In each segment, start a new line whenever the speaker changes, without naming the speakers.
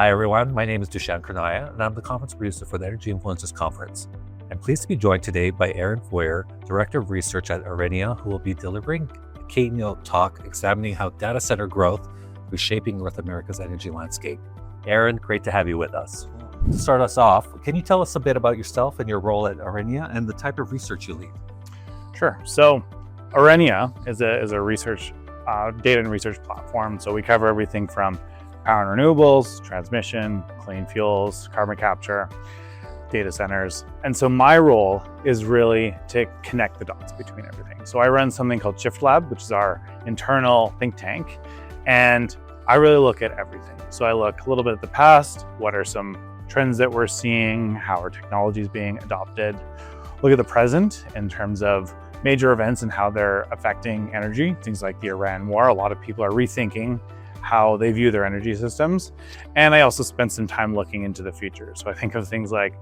Hi everyone, my name is Dushan Karnaya, and I'm the conference producer for the Energy Influencers Conference. I'm pleased to be joined today by Aaron Foyer, Director of Research at Orennia, who will be delivering a keynote talk examining how data center growth is reshaping North America's energy landscape. Aaron, great to have you with us. To start us off, can you tell us a bit about yourself and your role at Orennia and the type of research you lead?
Sure. So Orennia is a research, data and research platform. So we cover everything from power and renewables, transmission, clean fuels, carbon capture, data centers. And so my role is really to connect the dots between everything. So I run something called Shift Lab, which is our internal think tank. And I really look at everything. So I look a little bit at the past, what are some trends that we're seeing, how are technologies being adopted, look at the present in terms of major events and how they're affecting energy, things like the Iran war. A lot of people are rethinking how they view their energy systems. And I also spent some time looking into the future. So I think of things like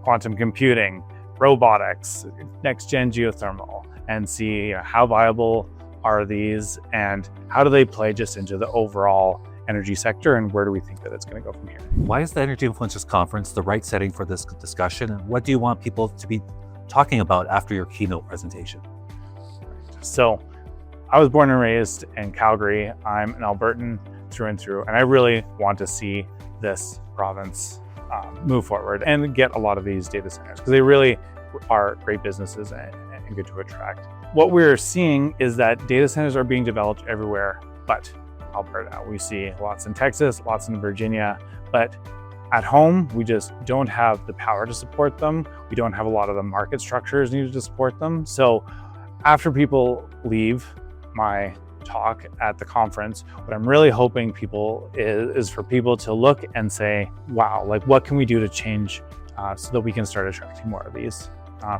quantum computing, robotics, next-gen geothermal, and see how viable are these and how do they play just into the overall energy sector and where do we think that it's going to go from here.
Why is the Energy Influencers Conference the right setting for this discussion? And what do you want people to be talking about after your keynote presentation?
So I was born and raised in Calgary. I'm an Albertan through and through, and I really want to see this province move forward and get a lot of these data centers because they really are great businesses and good to attract. What we're seeing is that data centers are being developed everywhere but Alberta. We see lots in Texas, lots in Virginia, but at home, we just don't have the power to support them. We don't have a lot of the market structures needed to support them. So after people leave my talk at the conference, what I'm really hoping is for people to look and say, wow, like what can we do to change so that we can start attracting more of these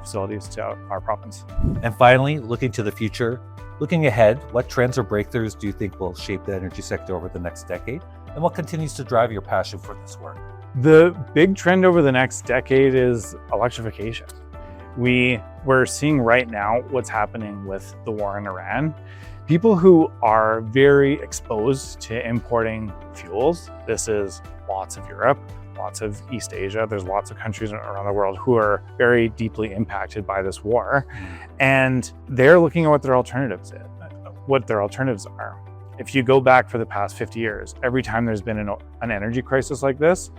facilities to our province.
And finally, looking to the future, looking ahead, what trends or breakthroughs do you think will shape the energy sector over the next decade? And what continues to drive your passion for this work?
The big trend over the next decade is electrification. We're seeing right now what's happening with the war in Iran. People who are very exposed to importing fuels, this is lots of Europe, lots of East Asia, there's lots of countries around the world who are very deeply impacted by this war. And they're looking at what their alternatives are. If you go back for the past 50 years, every time there's been an energy crisis like this,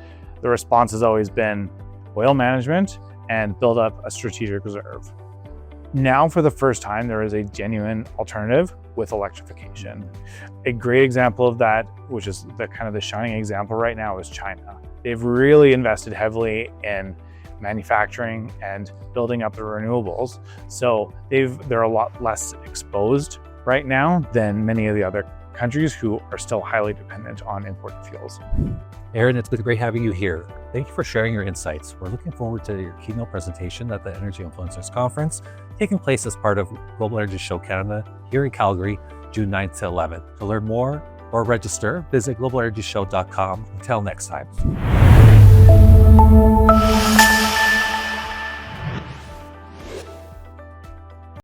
the response has always been oil management and build up a strategic reserve. Now, for the first time, there is a genuine alternative with electrification. A great example of that, which is the shining example right now, is China. They've really invested heavily in manufacturing and building up the renewables. So they're a lot less exposed right now than many of the other countries who are still highly dependent on imported fuels.
Aaron, it's been great having you here. Thank you for sharing your insights. We're looking forward to your keynote presentation at the Energy Influencers Conference, taking place as part of Global Energy Show Canada here in Calgary, June 9th to 11th. To learn more or register, visit globalenergyshow.com. Until next time.